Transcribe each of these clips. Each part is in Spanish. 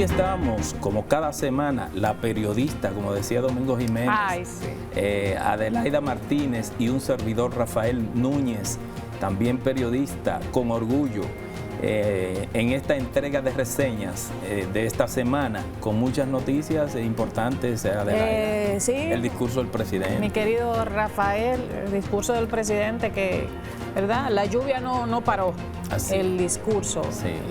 aquí estamos, como cada semana, la periodista, como decía Domingo Jiménez, Adelaida Martínez y un servidor Rafael Núñez, también periodista, con orgullo, en esta entrega de reseñas de esta semana, con muchas noticias importantes, Adelaida. Sí, el discurso del presidente. Mi querido Rafael, el discurso del presidente que, ¿verdad? La lluvia no paró. Así. El discurso,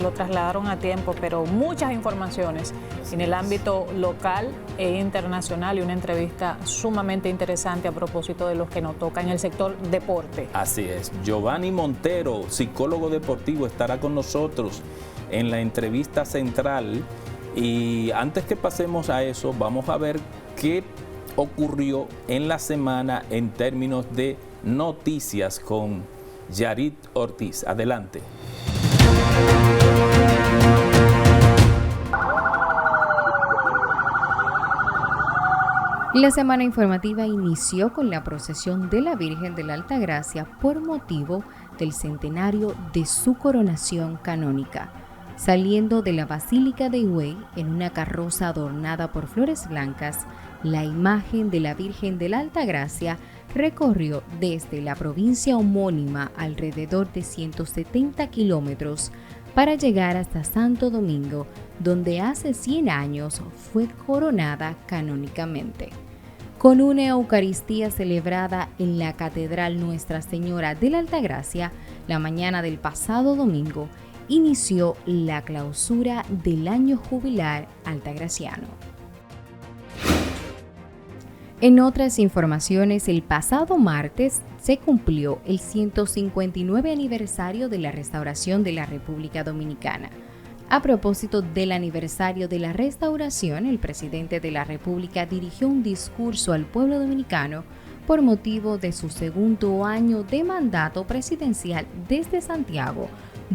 lo trasladaron a tiempo, pero muchas informaciones en el ámbito local e internacional y una entrevista sumamente interesante a propósito de los que nos toca en el sector deporte. Así es. Giovanni Montero, psicólogo deportivo, estará con nosotros en la entrevista central. Y antes que pasemos a eso, vamos a ver qué ocurrió en la semana en términos de noticias con Yarit Ortiz. Adelante. La semana informativa inició con la procesión de la Virgen de la Altagracia por motivo del centenario de su coronación canónica. Saliendo de la Basílica de Higüey en una carroza adornada por flores blancas, la imagen de la Virgen de la Altagracia recorrió desde la provincia homónima alrededor de 170 kilómetros para llegar hasta Santo Domingo, donde hace 100 años fue coronada canónicamente. Con una Eucaristía celebrada en la Catedral Nuestra Señora de la Altagracia, la mañana del pasado domingo, inició la clausura del año jubilar altagraciano. En otras informaciones, el pasado martes se cumplió el 159 aniversario de la restauración de la República Dominicana. A propósito del aniversario de la restauración, el presidente de la República dirigió un discurso al pueblo dominicano por motivo de su segundo año de mandato presidencial desde Santiago,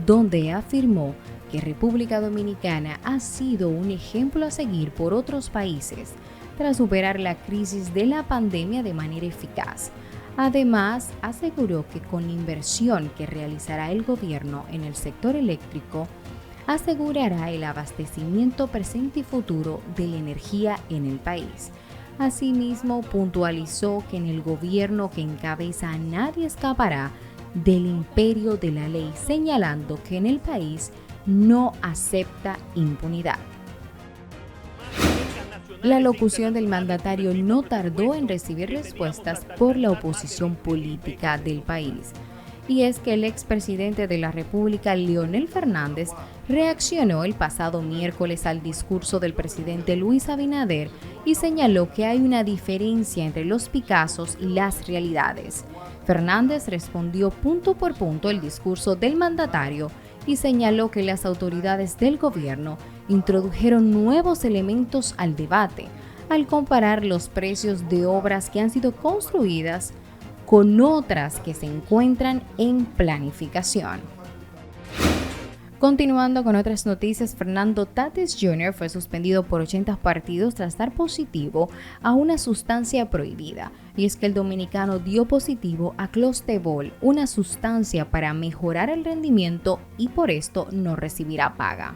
donde afirmó que República Dominicana ha sido un ejemplo a seguir por otros países tras superar la crisis de la pandemia de manera eficaz. Además, aseguró que con la inversión que realizará el gobierno en el sector eléctrico, asegurará el abastecimiento presente y futuro de la energía en el país. Asimismo, puntualizó que en el gobierno que encabeza nadie escapará del imperio de la ley, señalando que en el país no acepta impunidad. La locución del mandatario no tardó en recibir respuestas por la oposición política del país. Y es que el expresidente de la República, Leonel Fernández, reaccionó el pasado miércoles al discurso del presidente Luis Abinader y señaló que hay una diferencia entre los picazos y las realidades. Fernández respondió punto por punto el discurso del mandatario y señaló que las autoridades del gobierno introdujeron nuevos elementos al debate al comparar los precios de obras que han sido construidas con otras que se encuentran en planificación. Continuando con otras noticias, Fernando Tatis Jr. fue suspendido por 80 partidos tras dar positivo a una sustancia prohibida. Y es que el dominicano dio positivo a Clostebol, una sustancia para mejorar el rendimiento, y por esto no recibirá paga.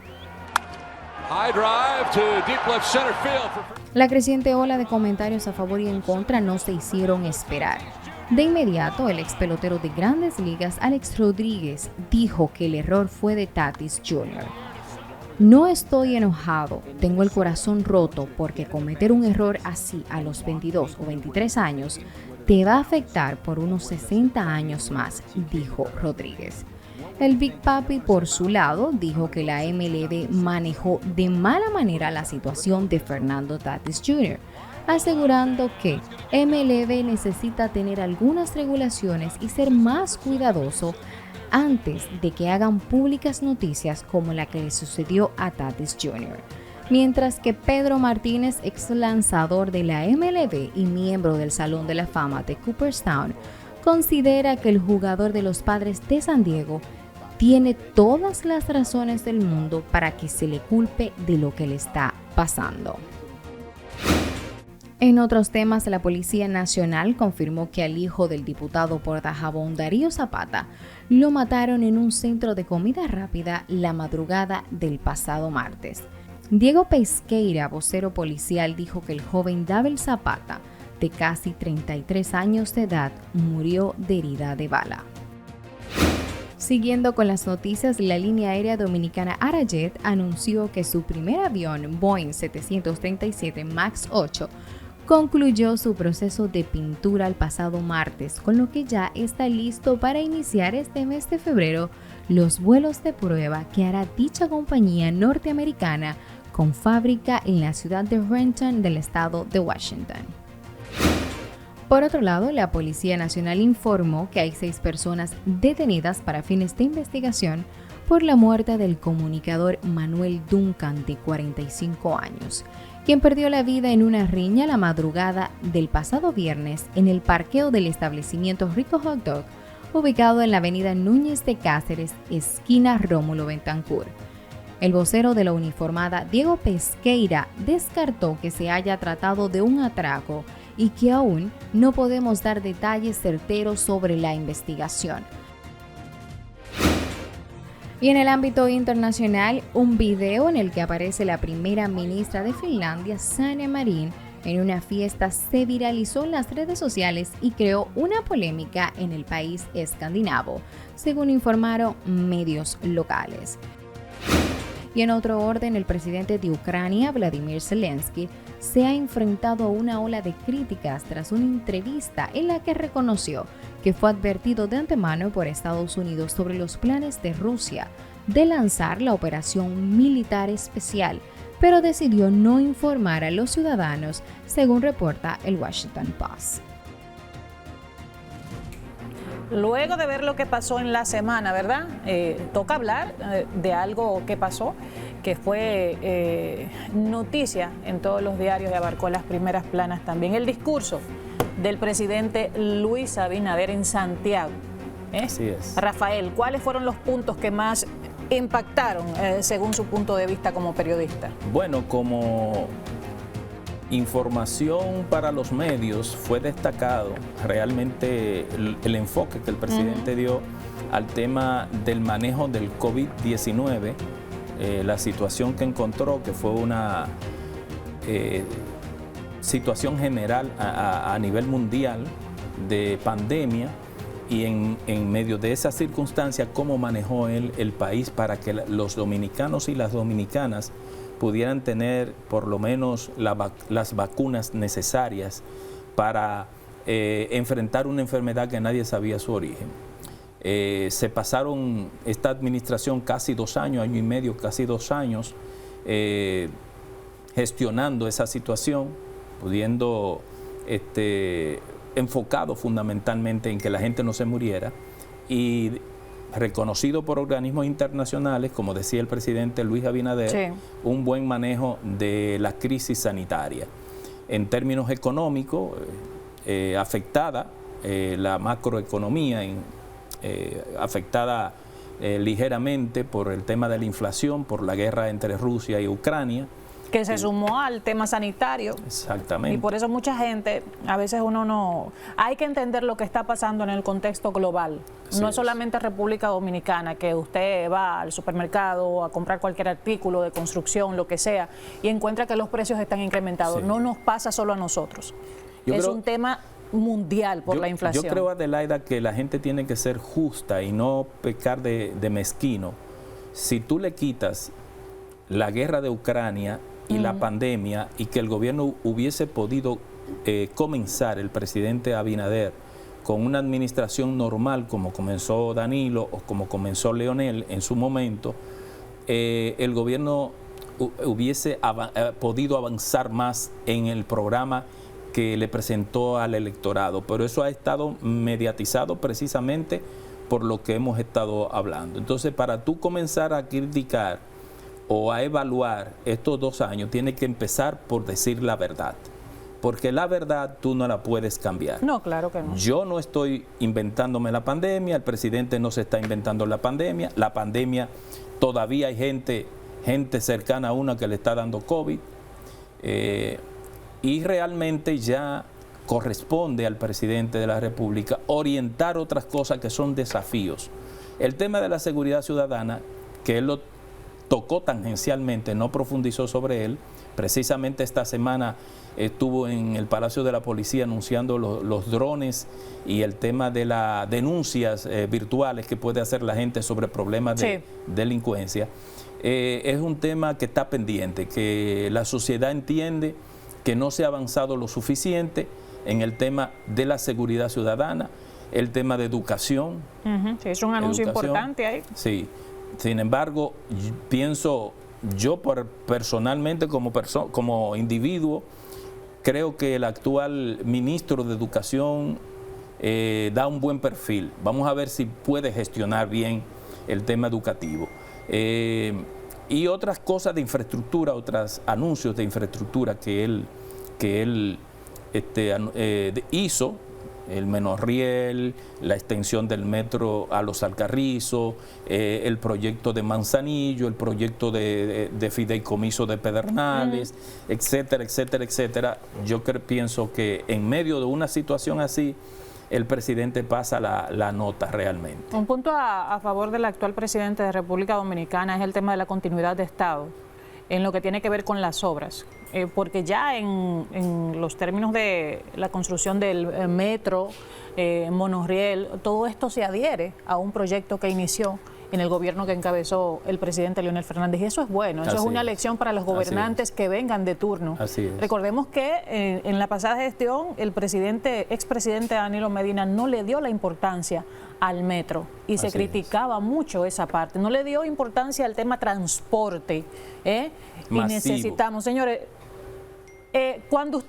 La creciente ola de comentarios a favor y en contra no se hicieron esperar. De inmediato, el ex pelotero de Grandes Ligas, Alex Rodríguez, dijo que el error fue de Tatis Jr. No estoy enojado, tengo el corazón roto porque cometer un error así a los 22 o 23 años te va a afectar por unos 60 años más, dijo Rodríguez. El Big Papi, por su lado, dijo que la MLB manejó de mala manera la situación de Fernando Tatis Jr., asegurando que MLB necesita tener algunas regulaciones y ser más cuidadoso antes de que hagan públicas noticias como la que le sucedió a Tatis Jr. Mientras que Pedro Martínez, ex lanzador de la MLB y miembro del Salón de la Fama de Cooperstown, considera que el jugador de los Padres de San Diego tiene todas las razones del mundo para que se le culpe de lo que le está pasando. En otros temas, la Policía Nacional confirmó que al hijo del diputado por Dajabón, Darío Zapata, lo mataron en un centro de comida rápida la madrugada del pasado martes. Diego Pesqueira, vocero policial, dijo que el joven Davel Zapata, de casi 33 años de edad, murió de herida de bala. Siguiendo con las noticias, la línea aérea dominicana Arajet anunció que su primer avión, Boeing 737 MAX 8, concluyó su proceso de pintura el pasado martes, con lo que ya está listo para iniciar este mes de febrero los vuelos de prueba que hará dicha compañía norteamericana con fábrica en la ciudad de Renton del estado de Washington. Por otro lado, la Policía Nacional informó que hay 6 personas detenidas para fines de investigación por la muerte del comunicador Manuel Duncan, de 45 años, quien perdió la vida en una riña la madrugada del pasado viernes en el parqueo del establecimiento Rico Hot Dog, ubicado en la avenida Núñez de Cáceres, esquina Rómulo Betancourt. El vocero de la uniformada, Diego Pesqueira, descartó que se haya tratado de un atraco y que aún no podemos dar detalles certeros sobre la investigación. Y en el ámbito internacional, un video en el que aparece la primera ministra de Finlandia, Sanna Marin, en una fiesta se viralizó en las redes sociales y creó una polémica en el país escandinavo, según informaron medios locales. Y en otro orden, el presidente de Ucrania, Vladimir Zelensky, se ha enfrentado a una ola de críticas tras una entrevista en la que reconoció que fue advertido de antemano por Estados Unidos sobre los planes de Rusia de lanzar la operación militar especial, pero decidió no informar a los ciudadanos, según reporta el Washington Post. Luego de ver lo que pasó en la semana, ¿verdad? Toca hablar de algo que pasó, que fue noticia en todos los diarios y abarcó las primeras planas también. El discurso del presidente Luis Abinader en Santiago. Así es. Rafael, ¿cuáles fueron los puntos que más impactaron según su punto de vista como periodista? Bueno, como información para los medios fue destacado realmente el enfoque que el presidente dio al tema del manejo del COVID-19, la situación que encontró, que fue una situación general a nivel mundial de pandemia, y en medio de esa circunstancia, cómo manejó él el país para que los dominicanos y las dominicanas pudieran tener por lo menos las vacunas necesarias para enfrentar una enfermedad que nadie sabía su origen. Se pasaron esta administración casi 2 años, año y medio, casi 2 años, gestionando esa situación, pudiendo enfocado fundamentalmente en que la gente no se muriera, y reconocido por organismos internacionales, como decía el presidente Luis Abinader, sí, un buen manejo de la crisis sanitaria. En términos económicos, afectada la macroeconomía, afectada ligeramente por el tema de la inflación, por la guerra entre Rusia y Ucrania, que se sumó al tema sanitario. Exactamente. Y por eso mucha gente, a veces uno no... Hay que entender lo que está pasando en el contexto global. No es solamente República Dominicana, que usted va al supermercado a comprar cualquier artículo de construcción, lo que sea, y encuentra que los precios están incrementados. Sí. No nos pasa solo a nosotros. Es un tema mundial por la inflación. Yo creo, Adelaida, que la gente tiene que ser justa y no pecar de mezquino. Si tú le quitas la guerra de Ucrania y la pandemia, y que el gobierno hubiese podido comenzar, el presidente Abinader, con una administración normal como comenzó Danilo o como comenzó Leonel en su momento, el gobierno hubiese podido avanzar más en el programa que le presentó al electorado, pero eso ha estado mediatizado precisamente por lo que hemos estado hablando. Entonces, para tú comenzar a criticar o a evaluar estos 2 años, tiene que empezar por decir la verdad, porque la verdad tú no la puedes cambiar. No, claro que no. Yo no estoy inventándome la pandemia, el presidente no se está inventando la pandemia todavía hay gente cercana a una que le está dando COVID, y realmente ya corresponde al presidente de la República orientar otras cosas que son desafíos. El tema de la seguridad ciudadana, que él lo tocó tangencialmente, no profundizó sobre él. Precisamente esta semana estuvo en el Palacio de la Policía anunciando los drones y el tema de las denuncias virtuales que puede hacer la gente sobre problemas de delincuencia. Es un tema que está pendiente, que la sociedad entiende que no se ha avanzado lo suficiente en el tema de la seguridad ciudadana, el tema de educación. Sí, es un anuncio importante ahí. Sí, sin embargo, pienso yo personalmente como individuo, creo que el actual ministro de Educación da un buen perfil. Vamos a ver si puede gestionar bien el tema educativo. Y otras cosas de infraestructura, otros anuncios de infraestructura que él hizo, el Menorriel, la extensión del metro a Los Alcarrizos, el proyecto de Manzanillo, el proyecto de fideicomiso de Pedernales, etcétera, etcétera, etcétera. Yo pienso que en medio de una situación así, el presidente pasa la nota realmente. Un punto a favor del actual presidente de República Dominicana es el tema de la continuidad de Estado en lo que tiene que ver con las obras, porque ya en los términos de la construcción del metro, monorriel, todo esto se adhiere a un proyecto que inició en el gobierno que encabezó el presidente Leonel Fernández, y eso es bueno, eso es una lección para los gobernantes que vengan de turno. Así es. Recordemos que en la pasada gestión el expresidente Danilo Medina no le dio la importancia al metro y se criticaba mucho esa parte, no le dio importancia al tema transporte, y necesitamos, señores, cuando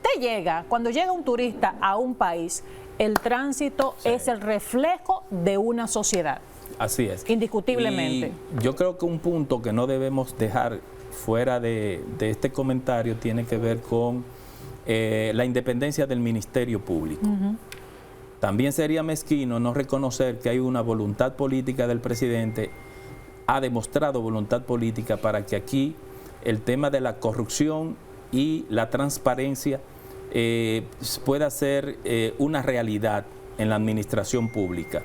llega un turista a un país, el tránsito es el reflejo de una sociedad. Así es. Indiscutiblemente. Y yo creo que un punto que no debemos dejar fuera de este comentario tiene que ver con la independencia del Ministerio Público. También sería mezquino no reconocer que hay una voluntad política del presidente, ha demostrado voluntad política para que aquí el tema de la corrupción y la transparencia pueda ser una realidad en la administración pública.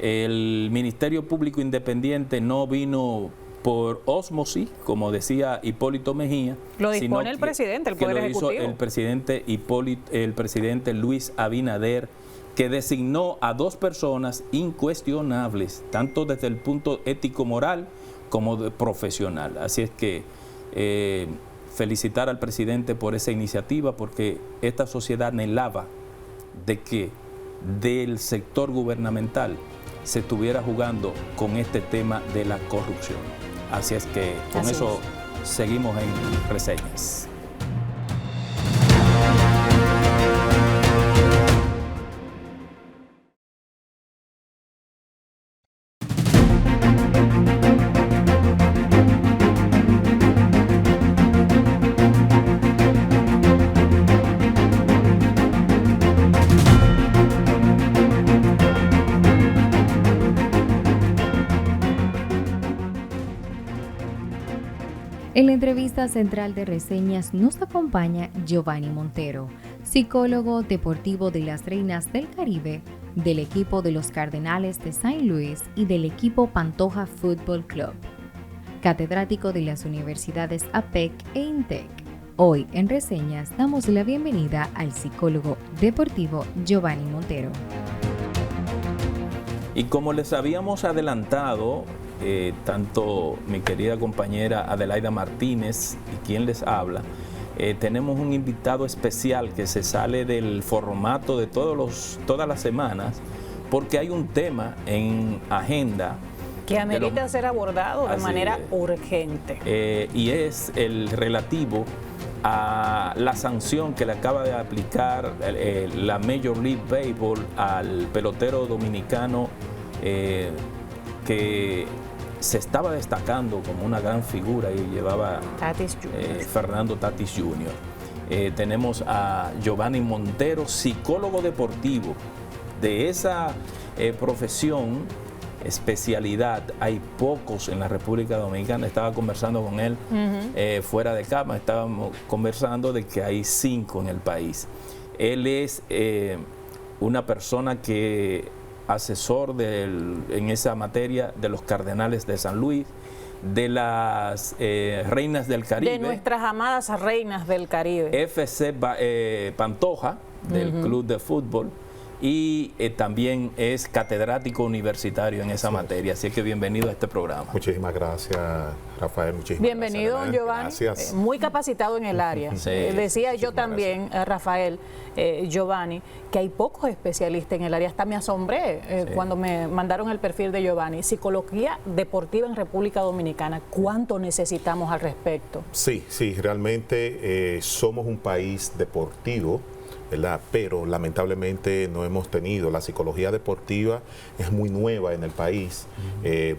El Ministerio Público Independiente no vino por ósmosis, como decía Hipólito Mejía. Lo dispone el presidente, el Poder Ejecutivo. Lo hizo el presidente Luis Abinader, que designó a 2 personas incuestionables, tanto desde el punto ético-moral como profesional. Así es que felicitar al presidente por esa iniciativa, porque esta sociedad anhelaba de que del sector gubernamental se estuviera jugando con este tema de la corrupción. Así es que con eso seguimos en reseñas. En la entrevista central de reseñas nos acompaña Giovanni Montero, psicólogo deportivo de las Reinas del Caribe, del equipo de los Cardenales de St. Louis y del equipo Pantoja Football Club, catedrático de las universidades APEC e INTEC. Hoy en reseñas damos la bienvenida al psicólogo deportivo Giovanni Montero. Y como les habíamos adelantado, tanto mi querida compañera Adelaida Martínez y quien les habla, tenemos un invitado especial que se sale del formato de todas las semanas, porque hay un tema en agenda que amerita ser abordado de manera urgente. Y es el relativo a la sanción que le acaba de aplicar la Major League Baseball al pelotero dominicano que se estaba destacando como una gran figura y llevaba Fernando Tatis Jr. Tenemos a Giovanni Montero, psicólogo deportivo. De esa profesión, especialidad, hay pocos en la República Dominicana. Estaba conversando con él fuera de cámara, estábamos conversando de que hay 5 en el país. Él es una persona que asesor en esa materia de los Cardenales de San Luis, de las reinas del Caribe. De nuestras amadas reinas del Caribe. FC Pantoja, del Club de Fútbol, y también es catedrático universitario en esa materia. Así que bienvenido a este programa. Muchísimas gracias, Rafael. Bienvenido, don Giovanni. Gracias. Muy capacitado en el área. Sí, decía yo también, Rafael, Giovanni, que hay pocos especialistas en el área. Hasta me asombré cuando me mandaron el perfil de Giovanni. Psicología deportiva en República Dominicana. ¿Cuánto necesitamos al respecto? Sí, realmente somos un país deportivo, ¿verdad? Pero lamentablemente no hemos tenido. La psicología deportiva es muy nueva en el país.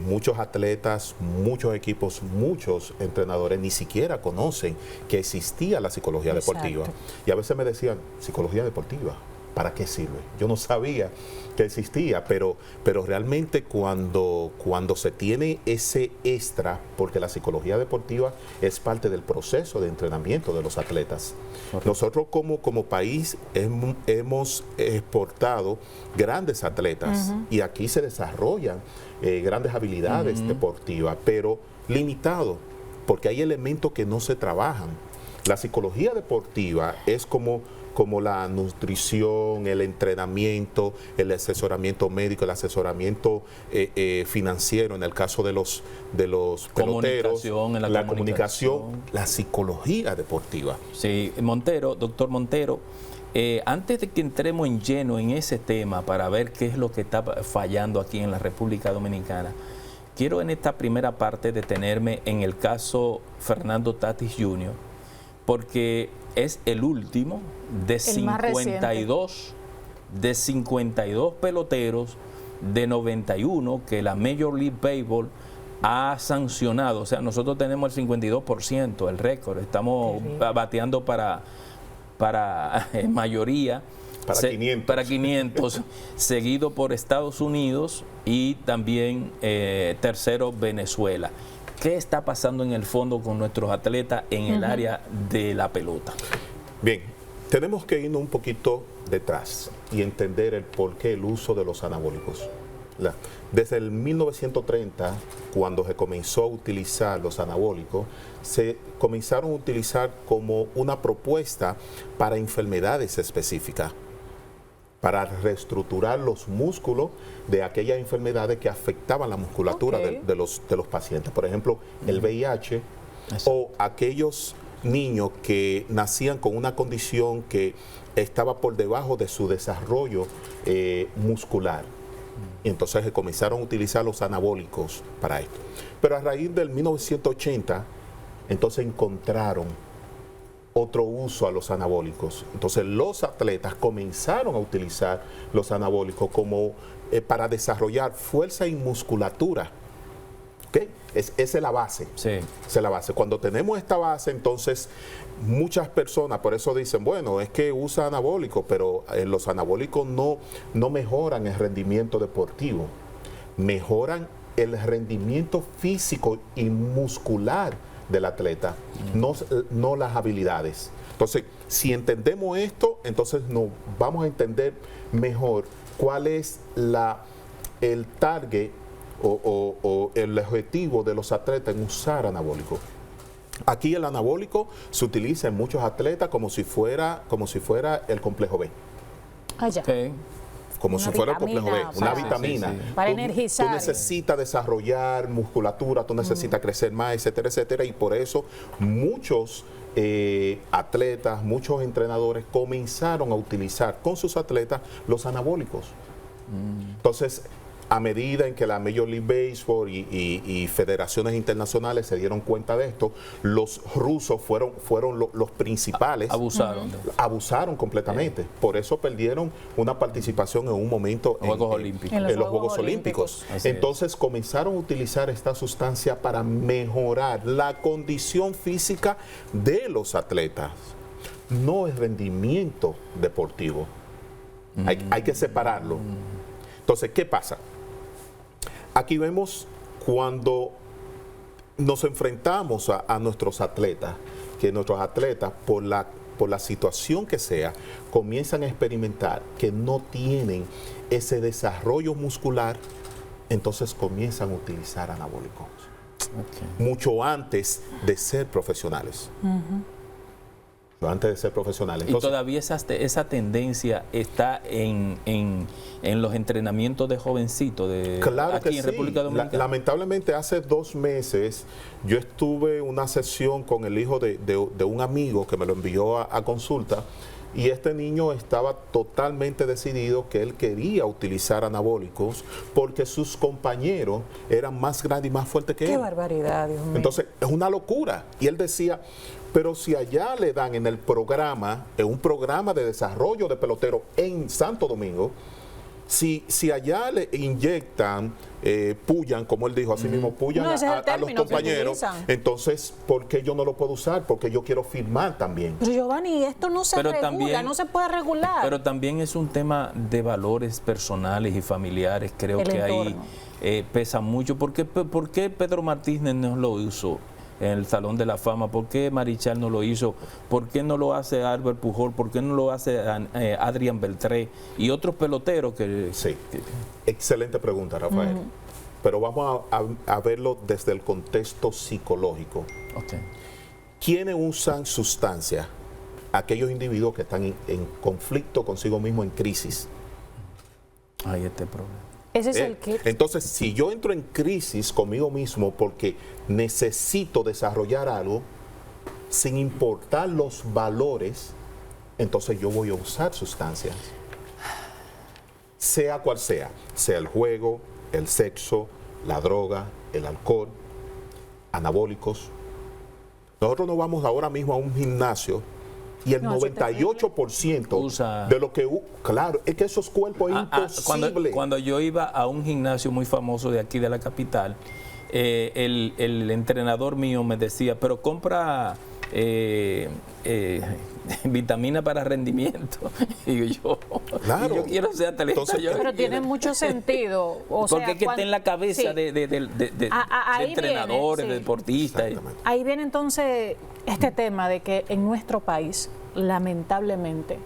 Muchos atletas, muchos equipos, muchos entrenadores ni siquiera conocen que existía la psicología deportiva. Y a veces me decían, ¿psicología deportiva? ¿Para qué sirve? Yo no sabía que existía, pero realmente cuando se tiene ese extra, porque la psicología deportiva es parte del proceso de entrenamiento de los atletas. Correcto. Nosotros como país hemos exportado grandes atletas y aquí se desarrollan grandes habilidades deportivas, pero limitado, porque hay elementos que no se trabajan. La psicología deportiva es como la nutrición, el entrenamiento, el asesoramiento médico, el asesoramiento financiero, en el caso de los peloteros, la comunicación, la psicología deportiva. Sí, doctor Montero, antes de que entremos en lleno en ese tema para ver qué es lo que está fallando aquí en la República Dominicana, quiero en esta primera parte detenerme en el caso Fernando Tatis Jr., porque es el último de 52 peloteros de 91 que la Major League Baseball ha sancionado. O sea, nosotros tenemos el 52%, el récord. Estamos bateando para mayoría. Para 500, seguido por Estados Unidos y también tercero Venezuela. ¿Qué está pasando en el fondo con nuestros atletas en el área de la pelota? Bien, tenemos que irnos un poquito detrás y entender el porqué el uso de los anabólicos. Desde el 1930, cuando se comenzó a utilizar los anabólicos, se comenzaron a utilizar como una propuesta para enfermedades específicas, para reestructurar los músculos de aquellas enfermedades que afectaban la musculatura de los pacientes. Por ejemplo, el VIH o aquellos niños que nacían con una condición que estaba por debajo de su desarrollo muscular. Y entonces se comenzaron a utilizar los anabólicos para esto. Pero a raíz del 1980, entonces encontraron otro uso a los anabólicos. Entonces los atletas comenzaron a utilizar los anabólicos como para desarrollar fuerza y musculatura. ¿Okay? Esa es la base. Sí. Esa es la base. Cuando tenemos esta base, entonces muchas personas por eso dicen, bueno, es que usa anabólicos, pero los anabólicos no mejoran el rendimiento deportivo, mejoran el rendimiento físico y muscular del atleta, no las habilidades. Entonces, si entendemos esto, entonces nos vamos a entender mejor cuál es el target o el objetivo de los atletas en usar anabólicos. Aquí el anabólico se utiliza en muchos atletas como si fuera el complejo B. Como si fuera el complejo B, una vitamina. Para energizar. Tú necesitas desarrollar musculatura, tú necesitas crecer más, etcétera, etcétera. Y por eso muchos atletas, muchos entrenadores comenzaron a utilizar con sus atletas los anabólicos. Entonces, a medida en que la Major League Baseball y federaciones internacionales se dieron cuenta de esto, los rusos fueron los principales. Abusaron completamente. Por eso perdieron una participación en un momento en los Juegos Olímpicos. Entonces comenzaron a utilizar esta sustancia para mejorar la condición física de los atletas, no el rendimiento deportivo. Hay que separarlo. Entonces, ¿qué pasa? Aquí vemos cuando nos enfrentamos a nuestros atletas, que nuestros atletas, por la situación que sea, comienzan a experimentar que no tienen ese desarrollo muscular, entonces comienzan a utilizar anabólicos. mucho antes de ser profesionales. Antes de ser profesionales. Entonces, y todavía esa tendencia está en los entrenamientos de jovencitos claro aquí que en sí. República Dominicana. Lamentablemente hace 2 meses yo estuve en una sesión con el hijo de un amigo que me lo envió a consulta, y este niño estaba totalmente decidido que él quería utilizar anabólicos porque sus compañeros eran más grandes y más fuertes que él. ¡Qué barbaridad, Dios mío! Entonces, es una locura. Y él decía, pero si allá le dan en el programa, en un programa de desarrollo de pelotero en Santo Domingo, si allá le inyectan, pullan, como él dijo, así mismo, pullan a los compañeros, entonces, ¿por qué yo no lo puedo usar? Porque yo quiero firmar también. Pero Giovanni, esto no se regula, no se puede regular. Pero también es un tema de valores personales y familiares, creo que ahí pesa mucho. ¿Por qué Pedro Martínez no lo usó en el Salón de la Fama? ¿Por qué Marichal no lo hizo? ¿Por qué no lo hace Albert Pujol? ¿Por qué no lo hace Adrián Beltré y otros peloteros que... Sí, excelente pregunta, Rafael. Pero vamos a verlo desde el contexto psicológico. ¿Quiénes usan sustancias? Aquellos individuos que están en conflicto consigo mismo, en crisis. Hay este problema. Ese es el kit. Entonces, si yo entro en crisis conmigo mismo porque necesito desarrollar algo, sin importar los valores, entonces yo voy a usar sustancias. Sea cual sea el juego, el sexo, la droga, el alcohol, anabólicos. Nosotros nos vamos ahora mismo a un gimnasio y el 98% de lo que... Claro, es que esos cuerpos es imposible. Cuando yo iba a un gimnasio muy famoso de aquí de la capital, el entrenador mío me decía, pero compra vitamina para rendimiento. Y yo, claro. Yo quiero ser atleta. Pero tiene mucho sentido. Porque es que está en la cabeza de entrenadores, de deportistas. Ahí viene entonces este tema de que en nuestro país, lamentablemente,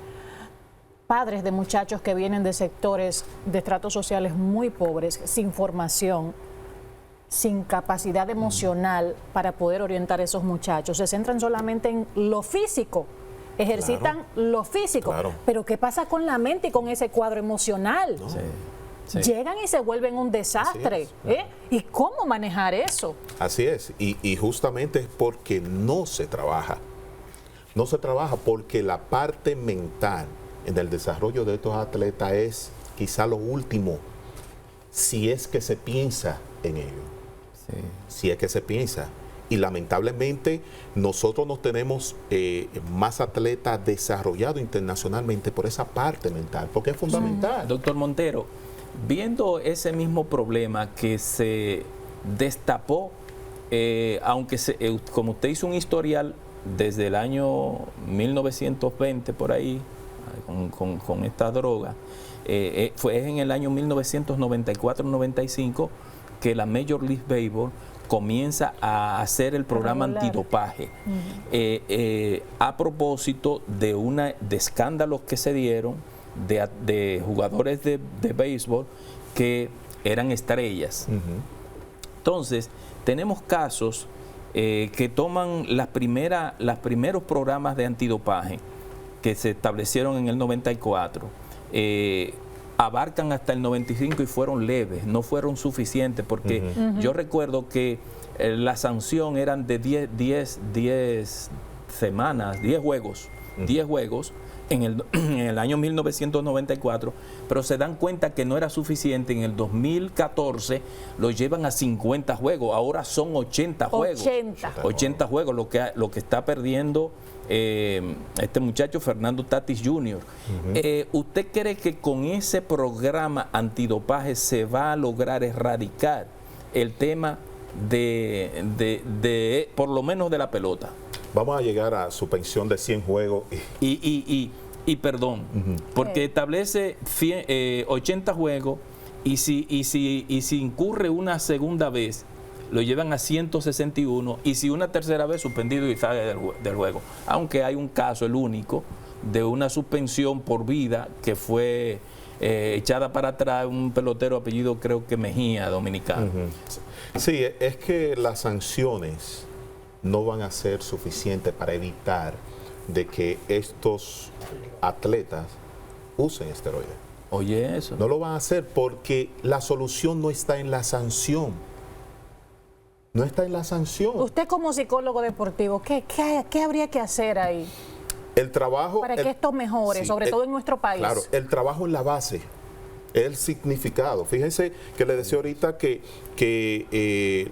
padres de muchachos que vienen de sectores de estratos sociales muy pobres, sin formación, sin capacidad emocional para poder orientar a esos muchachos, se centran solamente en lo físico, ejercitan lo físico, pero ¿qué pasa con la mente y con ese cuadro emocional? Llegan y se vuelven un desastre. ¿Y cómo manejar eso? Así es, y justamente es porque no se trabaja. No se trabaja porque la parte mental en el desarrollo de estos atletas es quizá lo último, si es que se piensa en ello. Si es que se piensa. Y lamentablemente nosotros no tenemos más atletas desarrollados internacionalmente por esa parte mental, porque es fundamental. Doctor Montero, viendo ese mismo problema que se destapó, aunque como usted hizo un historial desde el año 1920 por ahí, con esta droga, fue en el año 1994-95 que la Major League Baseball comienza a hacer el programa antidopaje, a propósito de escándalos que se dieron de jugadores de béisbol que eran estrellas. Entonces, tenemos casos que toman los primeros programas de antidopaje que se establecieron en el 94, abarcan hasta el 95 y fueron leves, no fueron suficientes, porque yo recuerdo que la sanción eran de 10 semanas, 10 juegos, 10 juegos en el año 1994, pero se dan cuenta que no era suficiente. En el 2014 lo llevan a 50 juegos, ahora son 80 juegos. 80 juegos, lo que está perdiendo este muchacho Fernando Tatis Jr. ¿Usted cree que con ese programa antidopaje se va a lograr erradicar el tema de por lo menos de la pelota? Vamos a llegar a suspensión de 100 juegos. Y perdón, porque establece 80 juegos y si incurre una segunda vez, lo llevan a 161 y si una tercera vez, suspendido y sale del juego. Aunque hay un caso, el único, de una suspensión por vida que fue echada para atrás, un pelotero apellido creo que Mejía, dominicano. Sí, es que las sanciones no van a ser suficientes para evitar de que estos atletas usen esteroides. Oye, eso. No lo van a hacer porque la solución no está en la sanción. No está en la sanción. Usted como psicólogo deportivo, ¿qué habría que hacer ahí? El trabajo... Para que esto mejore, sobre todo en nuestro país. Claro, el trabajo en la base, el significado. Fíjense que le decía ahorita que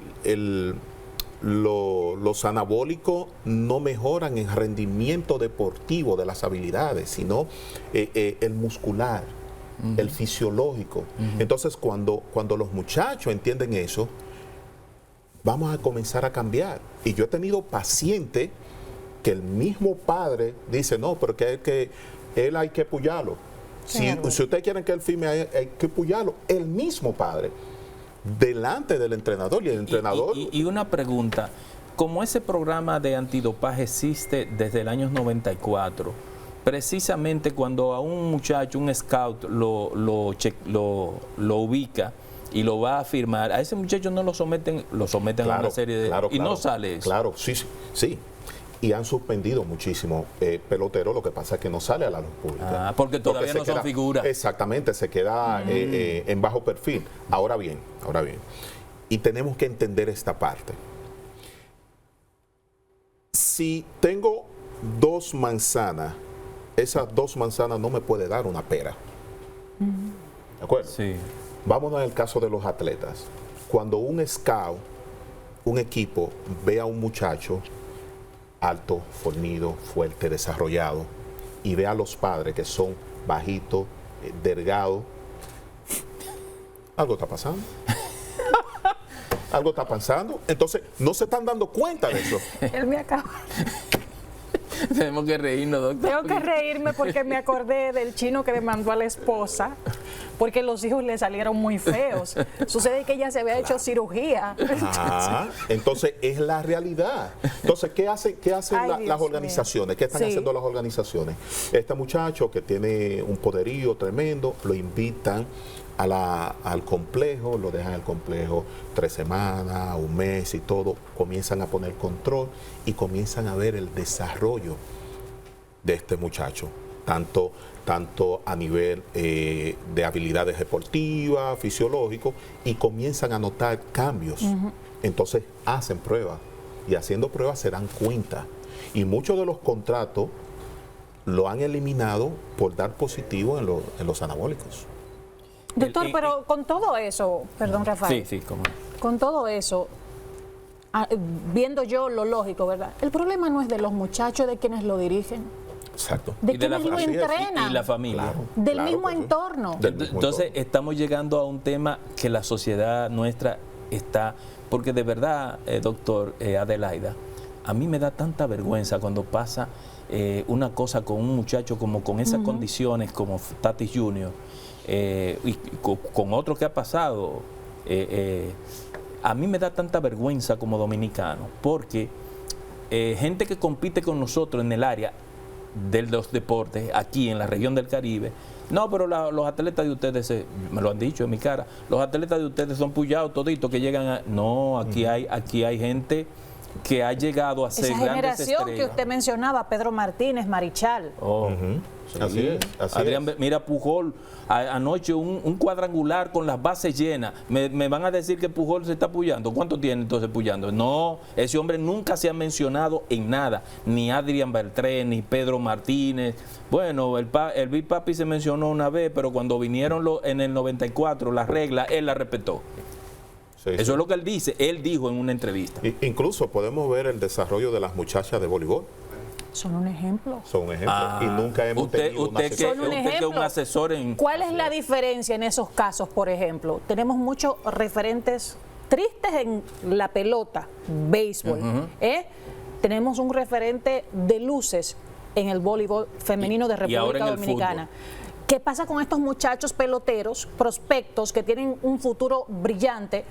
los anabólicos no mejoran el rendimiento deportivo de las habilidades, sino el muscular, el fisiológico. Entonces, cuando los muchachos entienden eso, vamos a comenzar a cambiar. Y yo he tenido pacientes que el mismo padre dice, no, pero que él hay que apoyarlo. Si ustedes quieren que él firme, hay que apoyarlo. El mismo padre, delante del entrenador, y el entrenador... Y una pregunta, como ese programa de antidopaje existe desde el año 94, precisamente cuando a un muchacho, un scout, lo ubica y lo va a firmar, a ese muchacho no lo someten a una serie de... y no sale eso. Claro, sí. Y han suspendido muchísimo peloteros, lo que pasa es que no sale a la luz pública. Porque todavía no son figuras. Exactamente, se queda en bajo perfil. Ahora bien, y tenemos que entender esta parte. Si tengo 2 manzanas, esas 2 manzanas no me puede dar una pera. ¿De acuerdo? Sí. Vámonos al caso de los atletas. Cuando un scout, un equipo, ve a un muchacho alto, fornido, fuerte, desarrollado, y ve a los padres que son bajitos, delgados, algo está pasando. Algo está pasando. Entonces, no se están dando cuenta de eso. Él me acaba. Tenemos que reírnos, doctor. Tengo que reírme porque me acordé del chino que demandó a la esposa porque los hijos le salieron muy feos. Sucede que ella se había hecho cirugía. Entonces es la realidad. Entonces, ¿qué hacen las organizaciones? ¿Qué están haciendo las organizaciones? Este muchacho que tiene un poderío tremendo, lo invitan al complejo, lo dejan en el complejo 3 semanas, un mes y todo, comienzan a poner control y comienzan a ver el desarrollo de este muchacho, tanto a nivel de habilidades deportivas, fisiológicos, y comienzan a notar cambios. Entonces hacen pruebas y haciendo pruebas se dan cuenta. Y muchos de los contratos lo han eliminado por dar positivo en los anabólicos. Doctor, pero con todo eso, perdón Rafael, sí, cómo. Con todo eso, viendo yo lo lógico, ¿verdad? El problema no es de los muchachos, de quienes lo dirigen. Exacto. De quienes lo entrenan. Y la familia. Del mismo entorno. Entonces estamos llegando a un tema que la sociedad nuestra está, porque de verdad, doctor Adelaida, a mí me da tanta vergüenza cuando pasa una cosa con un muchacho como con esas condiciones, como Tatis Jr., y con otro que ha pasado. A mí me da tanta vergüenza como dominicano, porque gente que compite con nosotros en el área de los deportes, aquí en la región del Caribe, no, pero los atletas de ustedes, me lo han dicho en mi cara, los atletas de ustedes son puyados toditos que llegan a... No, aquí hay gente que ha llegado a ser grandes estrellas. Esa generación que usted mencionaba, Pedro Martínez, Marichal. Así es. Adrián, mira Pujol, anoche un cuadrangular con las bases llenas. Me van a decir que Pujol se está puyando. ¿Cuánto tiene entonces puyando? No, ese hombre nunca se ha mencionado en nada. Ni Adrián Beltré, ni Pedro Martínez. Bueno, el Big Papi se mencionó una vez, pero cuando vinieron en el 94 las reglas, él las respetó. Eso es lo que él dice. Él dijo en una entrevista. Incluso podemos ver el desarrollo de las muchachas de voleibol. Son un ejemplo. Y nunca hemos tenido un asesor. Usted que es un asesor en... ¿Cuál es la diferencia en esos casos, por ejemplo? Tenemos muchos referentes tristes en la pelota, béisbol. Tenemos un referente de luces en el voleibol femenino de República Dominicana. ¿Qué pasa con estos muchachos peloteros, prospectos, que tienen un futuro brillante?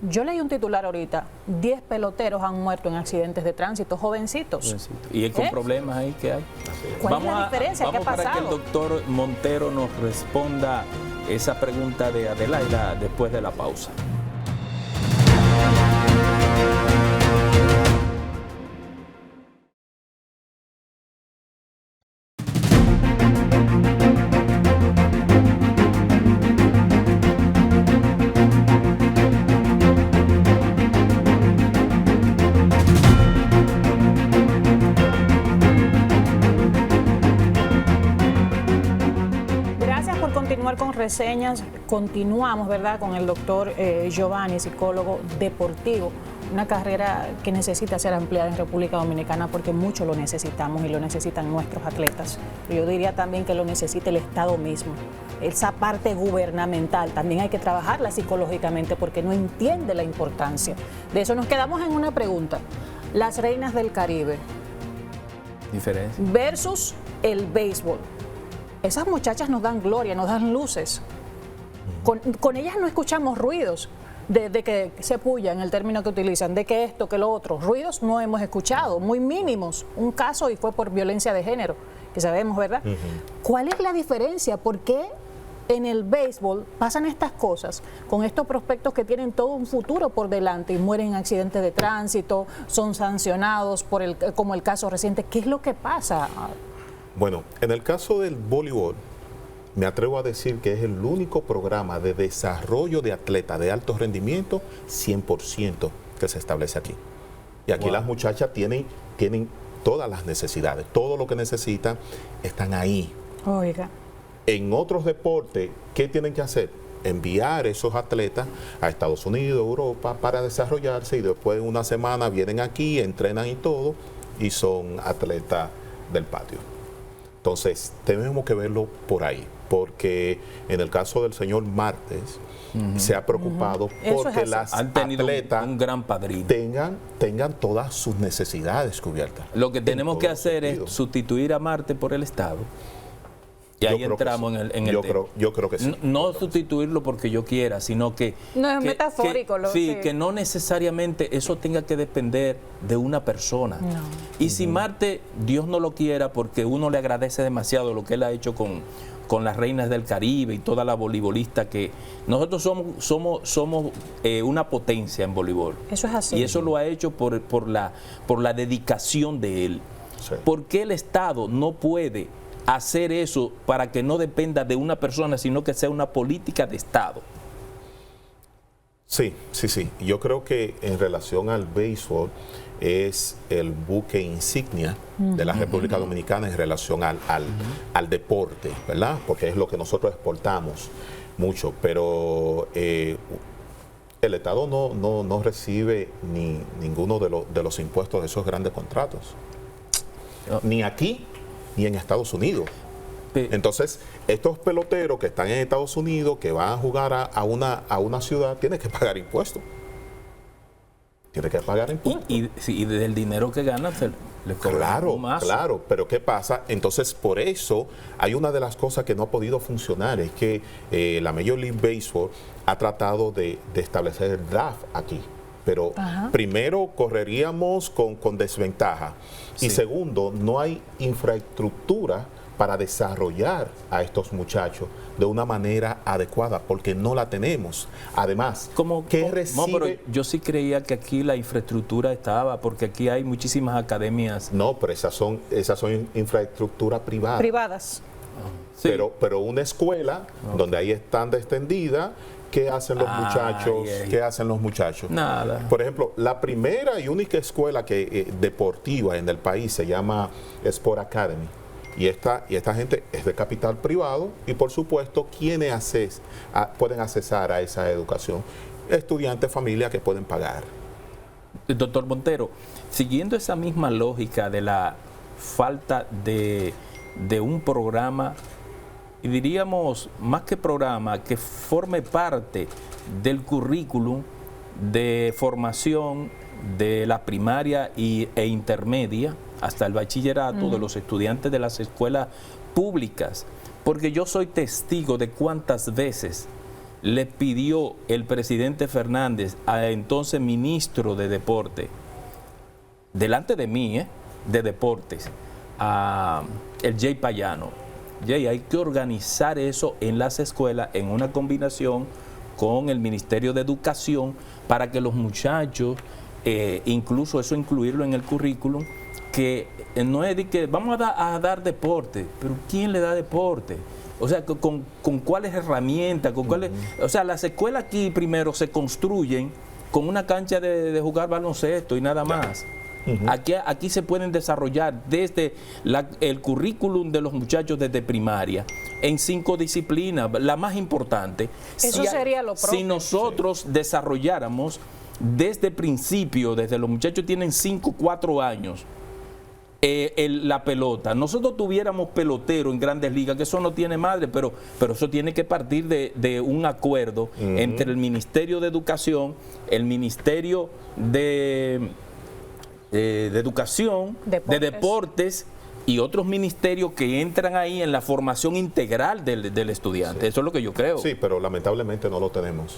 yo leí un titular ahorita, 10 peloteros han muerto en accidentes de tránsito, jovencitos. Y con problemas ahí que hay. ¿Cuál es la diferencia? ¿Qué ha pasado? Para que el doctor Montero nos responda esa pregunta de Adelaida después de la pausa. Con reseñas, continuamos, ¿verdad?, con el doctor Giovanni, psicólogo deportivo, una carrera que necesita ser ampliada en República Dominicana porque mucho lo necesitamos y lo necesitan nuestros atletas. Yo diría también que lo necesita el Estado mismo. Esa parte gubernamental también hay que trabajarla psicológicamente porque no entiende la importancia. De eso nos quedamos en una pregunta. Las reinas del Caribe ¿Diferencia? Versus el béisbol. Esas muchachas nos dan gloria, nos dan luces. Con ellas no escuchamos ruidos de que se puya, en el término que utilizan, de que esto, que lo otro. Ruidos no hemos escuchado, muy mínimos. Un caso y fue por violencia de género, que sabemos, ¿verdad? ¿Cuál es la diferencia? ¿Por qué en el béisbol pasan estas cosas con estos prospectos que tienen todo un futuro por delante y mueren en accidentes de tránsito, son sancionados como el caso reciente? ¿Qué es lo que pasa? Bueno, en el caso del voleibol, me atrevo a decir que es el único programa de desarrollo de atletas de alto rendimiento 100% que se establece aquí. Y aquí las muchachas tienen todas las necesidades, todo lo que necesitan están ahí. Oiga. En otros deportes, ¿qué tienen que hacer? Enviar esos atletas a Estados Unidos, Europa, para desarrollarse y después de una semana vienen aquí, entrenan y todo, y son atletas del patio. Entonces, tenemos que verlo por ahí, porque en el caso del señor Martes, se ha preocupado porque las atletas un gran padrino. tengan todas sus necesidades cubiertas. Lo que tenemos que hacer es sustituir a Marte por el Estado. Y ahí entramos en el tema. Yo creo que sí. No sustituirlo porque yo quiera, sino que... No es metafórico. Que no necesariamente eso tenga que depender de una persona. No. Y si Marte, Dios no lo quiera, porque uno le agradece demasiado lo que él ha hecho con las reinas del Caribe y toda la voleibolista, que nosotros somos una potencia en voleibol. Eso es así. Y eso lo ha hecho por la dedicación de él. Sí. ¿Por qué el Estado no puede hacer eso para que no dependa de una persona, sino que sea una política de Estado? Sí. Yo creo que en relación al béisbol es el buque insignia de la República Dominicana en relación al deporte, ¿verdad? Porque es lo que nosotros exportamos mucho, pero el Estado no recibe ninguno de los impuestos de esos grandes contratos, ni aquí ni en Estados Unidos. Entonces, estos peloteros que están en Estados Unidos, que van a jugar a una ciudad, tienen que pagar impuestos. Tienen que pagar impuestos. Y del dinero que ganan le cobran más. Claro, pero ¿qué pasa? Entonces, por eso, hay una de las cosas que no ha podido funcionar, es que la Major League Baseball ha tratado de establecer el draft aquí. Pero primero correríamos con desventaja. Sí. Y segundo, no hay infraestructura para desarrollar a estos muchachos de una manera adecuada, porque no la tenemos. Además, ¿qué recibe? No, pero yo sí creía que aquí la infraestructura estaba, porque aquí hay muchísimas academias. No, pero esas son infraestructuras privadas. Privadas. Sí. Pero una escuela donde hay estanda extendida, ¿qué hacen los muchachos? ¿Qué hacen los muchachos? Nada. Por ejemplo, la primera y única escuela deportiva en el país se llama Sport Academy. Y esta gente es de capital privado y, por supuesto, ¿quiénes pueden accesar a esa educación? Estudiantes, familias que pueden pagar. Doctor Montero, siguiendo esa misma lógica de la falta de un programa, y diríamos, más que programa, que forme parte del currículum de formación de la primaria e intermedia hasta el bachillerato de los estudiantes de las escuelas públicas, porque yo soy testigo de cuántas veces le pidió el presidente Fernández al entonces ministro de Deporte, delante de mí, de Deportes, a el Jay Payano. Jay, hay que organizar eso en las escuelas en una combinación con el Ministerio de Educación para que los muchachos, incluso eso incluirlo en el currículum, que no es de que vamos a dar deporte, pero ¿quién le da deporte? O sea, con cuáles herramientas, con cuáles... O sea, las escuelas aquí primero se construyen con una cancha de jugar baloncesto y nada más. Aquí se pueden desarrollar desde el currículum de los muchachos desde primaria en 5 disciplinas, la más importante. Eso sería lo propio. Si nosotros desarrolláramos desde principio, desde los muchachos tienen 5, 4 años, la pelota, nosotros tuviéramos pelotero en Grandes Ligas, que eso no tiene madre, pero eso tiene que partir de un acuerdo entre el Ministerio de Educación, el Ministerio de Educación, de Deportes y otros ministerios que entran ahí en la formación integral del estudiante. Sí. Eso es lo que yo creo. Sí, pero lamentablemente no lo tenemos.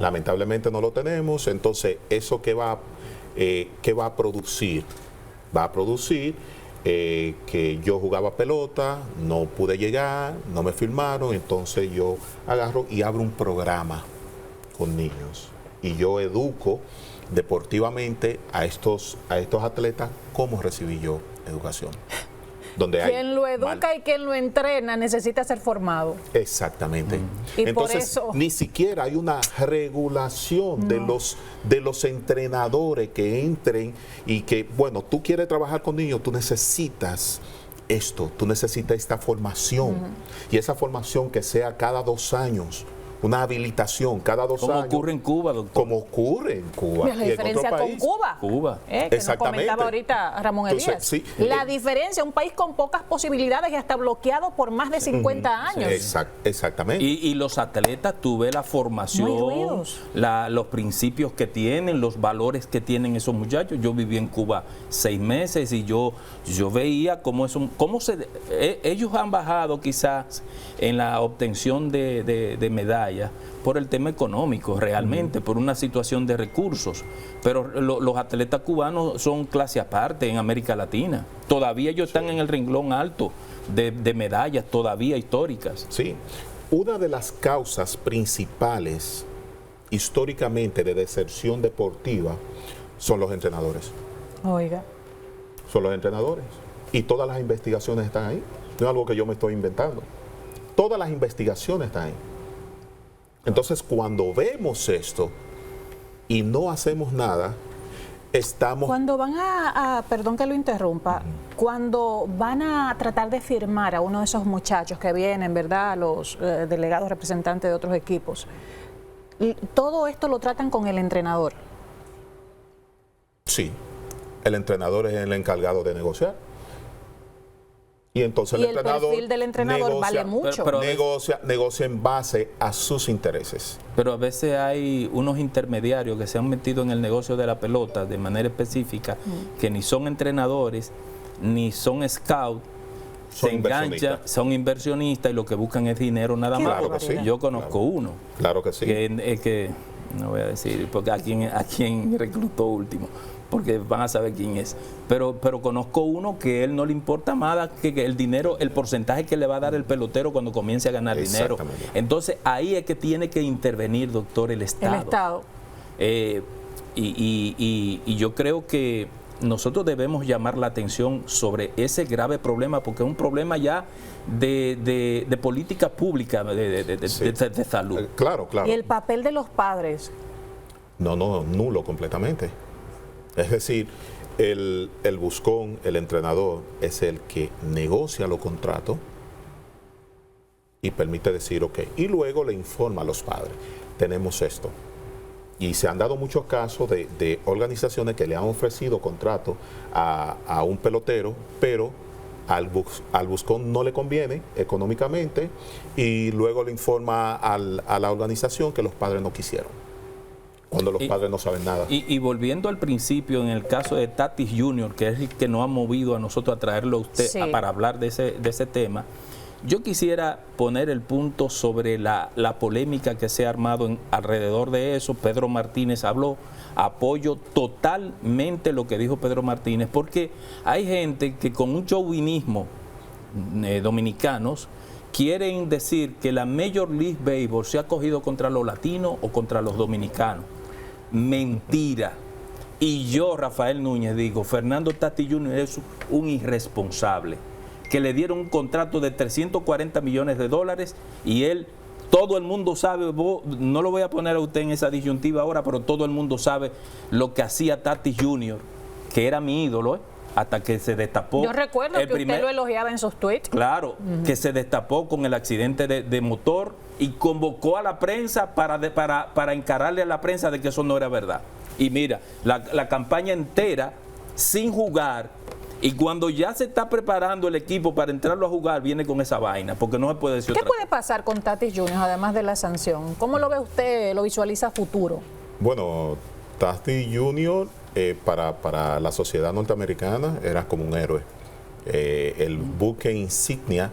Lamentablemente no lo tenemos. Entonces, ¿eso qué va a producir? Va a producir que yo jugaba pelota, no pude llegar, no me firmaron, entonces yo agarro y abro un programa con niños y yo educo deportivamente a estos atletas. ¿Cómo recibí yo educación? Donde quien lo educa y quien lo entrena necesita ser formado. Exactamente. Y entonces, por eso... ni siquiera hay una regulación de los entrenadores que entren y que, bueno, tú quieres trabajar con niños, tú necesitas esto, tú necesitas esta formación. Y esa formación que sea cada 2 años. Una habilitación cada 2 años. Como ocurre en Cuba, doctor. Como ocurre en Cuba. La diferencia con Cuba. Que nos comentaba ahorita Ramón Elías. Entonces, sí, la diferencia, un país con pocas posibilidades y hasta bloqueado por más de 50 años. Exactamente. Y los atletas, tú ves la formación, los principios que tienen, los valores que tienen esos muchachos. Yo viví en Cuba 6 meses y yo veía cómo ellos han bajado quizás en la obtención de medallas por el tema económico, realmente, por una situación de recursos. Pero los atletas cubanos son clase aparte en América Latina. Todavía ellos están en el renglón alto de medallas, todavía históricas. Sí. Una de las causas principales, históricamente, de deserción deportiva son los entrenadores. Oiga. Son los entrenadores. Y todas las investigaciones están ahí. No es algo que yo me estoy inventando. Todas las investigaciones están ahí. Entonces, cuando vemos esto y no hacemos nada, estamos... Cuando van perdón que lo interrumpa, cuando van a tratar de firmar a uno de esos muchachos que vienen, ¿verdad?, los delegados representantes de otros equipos, todo esto lo tratan con el entrenador. Sí, el entrenador es el encargado de negociar. Y entonces el perfil del entrenador negocia, vale mucho. Pero negocia en base a sus intereses. Pero a veces hay unos intermediarios que se han metido en el negocio de la pelota de manera específica, que ni son entrenadores, ni son scouts, se enganchan, son inversionistas y lo que buscan es dinero nada más. Claro que sí. Yo conozco uno. Claro que sí. Que no voy a decir, porque a quién reclutó último, porque van a saber quién es. Pero conozco uno que él no le importa nada que el dinero, el porcentaje que le va a dar el pelotero cuando comience a ganar dinero. Entonces ahí es que tiene que intervenir, doctor, el Estado. El Estado. Y yo creo que nosotros debemos llamar la atención sobre ese grave problema, porque es un problema ya de política pública de salud. Claro. ¿Y el papel de los padres? No, nulo completamente. Es decir, el buscón, el entrenador, es el que negocia los contratos y permite decir, ok, y luego le informa a los padres, tenemos esto. Y se han dado muchos casos de organizaciones que le han ofrecido contratos a un pelotero, pero al buscón no le conviene económicamente y luego le informa a la organización que los padres no quisieron, cuando los padres no saben nada. Y volviendo al principio, en el caso de Tatis Jr., que es el que nos ha movido a nosotros a traerlo a usted para hablar de ese tema, Yo quisiera poner el punto sobre la polémica que se ha armado alrededor de eso. Pedro Martínez habló, apoyo totalmente lo que dijo Pedro Martínez, porque hay gente que con un chauvinismo dominicanos quieren decir que la Major League Baseball se ha cogido contra los latinos o contra los dominicanos. Mentira. Y yo, Rafael Núñez, digo, Fernando Tatis Jr. es un irresponsable, que le dieron un contrato de 340 millones de dólares y él, todo el mundo sabe, no lo voy a poner a usted en esa disyuntiva ahora, pero todo el mundo sabe lo que hacía Tatis Jr., que era mi ídolo, hasta que se destapó. Yo recuerdo que usted lo elogiaba en sus tweets. Claro, que se destapó con el accidente de motor y convocó a la prensa para encararle a la prensa de que eso no era verdad. Y mira, la campaña entera sin jugar, y cuando ya se está preparando el equipo para entrarlo a jugar, viene con esa vaina, porque no se puede decir otra cosa. ¿Qué puede pasar con Tatis Jr. además de la sanción? ¿Cómo lo ve usted, lo visualiza a futuro? Bueno, Tatis Jr. Para la sociedad norteamericana era como un héroe. El buque insignia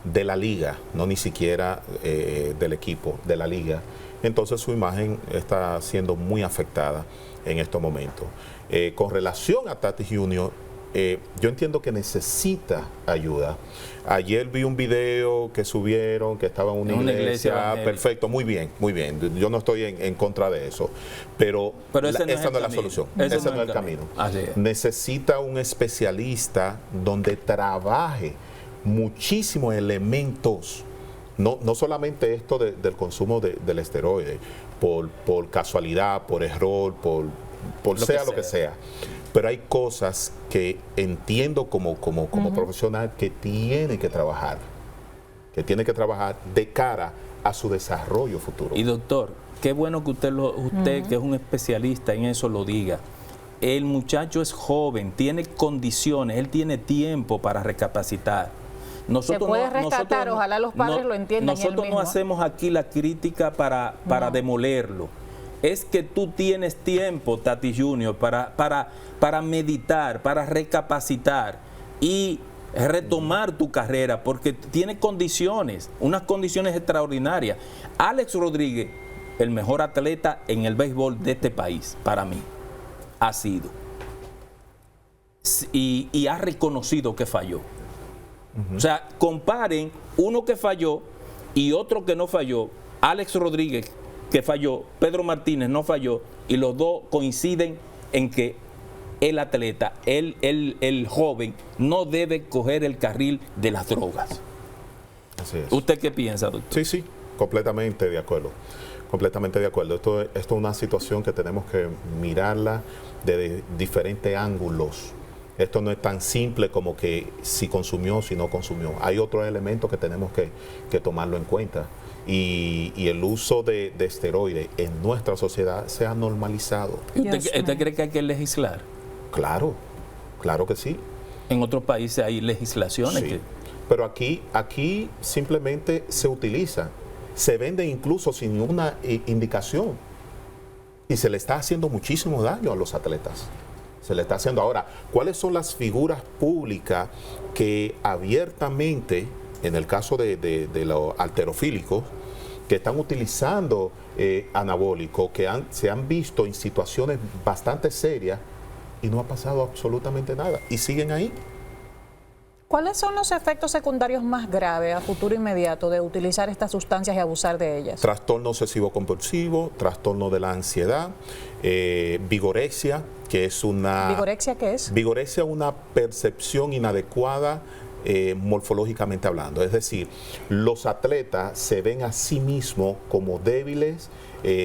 de la liga, no ni siquiera del equipo, de la liga. Entonces su imagen está siendo muy afectada en estos momentos. Con relación a Tatis Jr., yo entiendo que necesita ayuda. Ayer vi un video que subieron, que estaba en una iglesia. Perfecto, muy bien, muy bien. Yo no estoy en contra de eso. Pero esa no es la solución. Ese no es el camino. Necesita un especialista donde trabaje muchísimos elementos. No solamente esto del consumo del esteroide, por casualidad, por error, por sea lo que sea. Pero hay cosas que entiendo como profesional que tiene que trabajar de cara a su desarrollo futuro. Y doctor, qué bueno que usted que es un especialista en eso, lo diga. El muchacho es joven, tiene condiciones, él tiene tiempo para recapacitar. Se puede rescatar, ojalá los padres lo entiendan. Nosotros no hacemos aquí la crítica para demolerlo. Es que tú tienes tiempo, Tatis Jr., para meditar, para recapacitar y retomar tu carrera, porque tiene condiciones, unas condiciones extraordinarias. Alex Rodríguez, el mejor atleta en el béisbol de este país, para mí, ha sido. Y ha reconocido que falló. O sea, comparen uno que falló y otro que no falló. Alex Rodríguez, que falló, Pedro Martínez no falló, y los dos coinciden en que el atleta, el joven, no debe coger el carril de las drogas. Así es. ¿Usted qué piensa, doctor? Sí, completamente de acuerdo. Completamente de acuerdo. Esto es una situación que tenemos que mirarla de diferentes ángulos. Esto no es tan simple como que si consumió, si no consumió. Hay otros elementos que tenemos que tomarlo en cuenta. Y el uso de esteroides en nuestra sociedad se ha normalizado. ¿Usted cree que hay que legislar? Claro, claro que sí. En otros países hay legislaciones. Sí. Pero aquí simplemente se utiliza. Se vende incluso sin una indicación. Y se le está haciendo muchísimo daño a los atletas. Se le está haciendo. Ahora, ¿cuáles son las figuras públicas que abiertamente, en el caso de los halterofílicos, que están utilizando anabólicos, que se han visto en situaciones bastante serias y no ha pasado absolutamente nada y siguen ahí? ¿Cuáles son los efectos secundarios más graves a futuro inmediato de utilizar estas sustancias y abusar de ellas? Trastorno obsesivo compulsivo, trastorno de la ansiedad, vigorexia, que es una... ¿Vigorexia qué es? Vigorexia es una percepción inadecuada morfológicamente hablando. Es decir, los atletas se ven a sí mismos como débiles,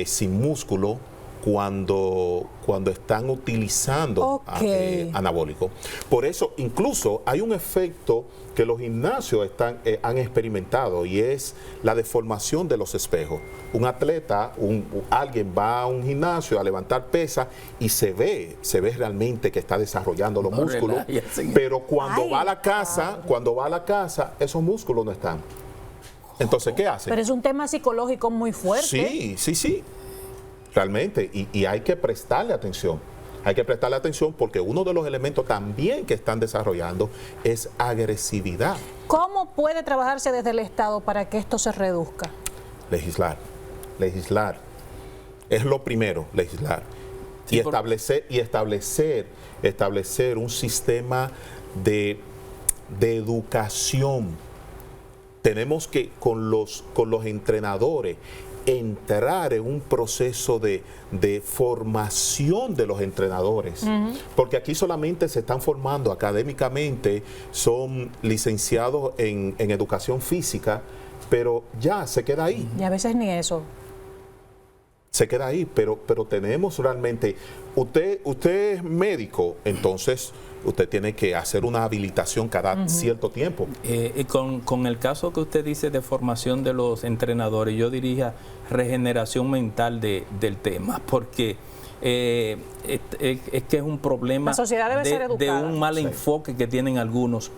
sin músculo, cuando están utilizando anabólicos. Por eso, incluso hay un efecto que los gimnasios han experimentado, y es la deformación de los espejos. Un atleta, alguien va a un gimnasio a levantar pesas y se ve realmente que está desarrollando los músculos, pero cuando va a la casa, esos músculos no están. Entonces, ¿qué hace? Pero es un tema psicológico muy fuerte. Sí. Realmente, y hay que prestarle atención. Hay que prestarle atención porque uno de los elementos también que están desarrollando es agresividad. ¿Cómo puede trabajarse desde el Estado para que esto se reduzca? Legislar. Es lo primero, legislar. Sí, y establecer un sistema de educación. Tenemos que con los entrenadores entrar en un proceso de formación de los entrenadores, porque aquí solamente se están formando académicamente, son licenciados en educación física, pero ya se queda ahí. Y a veces ni eso. Se queda ahí, pero tenemos realmente, usted es médico, entonces usted tiene que hacer una habilitación cada cierto tiempo. Y con el caso que usted dice de formación de los entrenadores, yo diría regeneración mental del tema, porque es que es un problema. La sociedad debe ser educada. De un mal enfoque que tienen algunos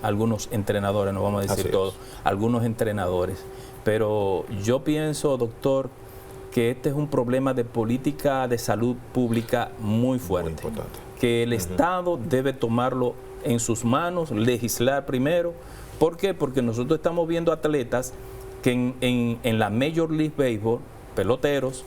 entrenadores, no vamos a decir todos, algunos entrenadores. Pero yo pienso, doctor, que este es un problema de política de salud pública muy fuerte, que el Estado debe tomarlo en sus manos, legislar primero. ¿Por qué? Porque nosotros estamos viendo atletas que en la Major League Baseball, peloteros,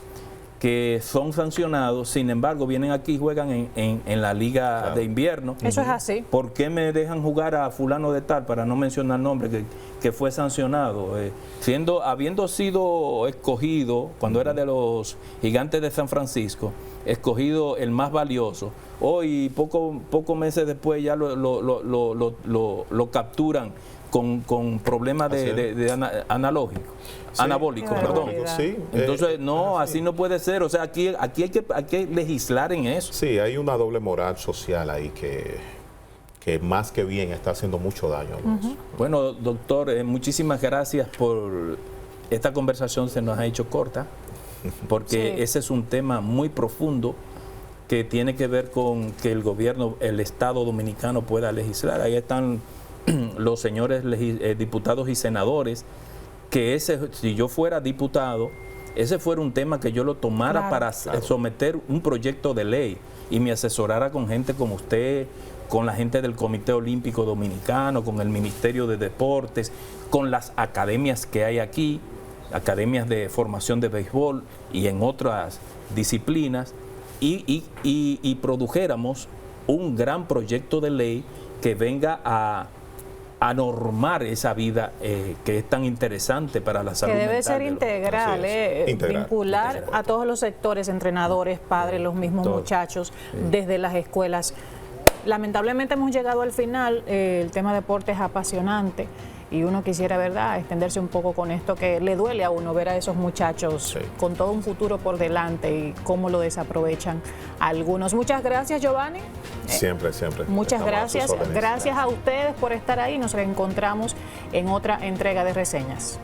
que son sancionados, sin embargo vienen aquí y juegan en la liga de invierno. Eso es así. ¿Por qué me dejan jugar a fulano de tal, para no mencionar nombre, que fue sancionado? Habiendo sido escogido, cuando era de los Gigantes de San Francisco, escogido el más valioso, hoy, pocos meses después, ya lo capturan con problemas anabólicos, perdón. Sí, entonces, no, así no puede ser. O sea, aquí hay que legislar en eso. Sí, hay una doble moral social ahí que más que bien está haciendo mucho daño. Bueno, doctor, muchísimas gracias por esta conversación. Se nos ha hecho corta, porque ese es un tema muy profundo que tiene que ver con que el gobierno, el Estado dominicano pueda legislar. Ahí están los señores diputados y senadores, que si yo fuera diputado, ese fuera un tema que yo lo tomara para someter un proyecto de ley y me asesorara con gente como usted, con la gente del Comité Olímpico Dominicano, con el Ministerio de Deportes, con las academias que hay aquí, academias de formación de béisbol y en otras disciplinas, y produjéramos un gran proyecto de ley que venga a normar esa vida que es tan interesante para la salud mental. Que debe ser integral, vincular a todos los sectores, entrenadores, padres, los mismos muchachos, desde las escuelas. Lamentablemente hemos llegado al final, el tema deporte es apasionante y uno quisiera, ¿verdad?, extenderse un poco con esto que le duele a uno ver a esos muchachos con todo un futuro por delante y cómo lo desaprovechan algunos. Muchas gracias, Giovanni. Siempre. Muchas gracias. Gracias a ustedes por estar ahí. Nos reencontramos en otra entrega de Reseñas.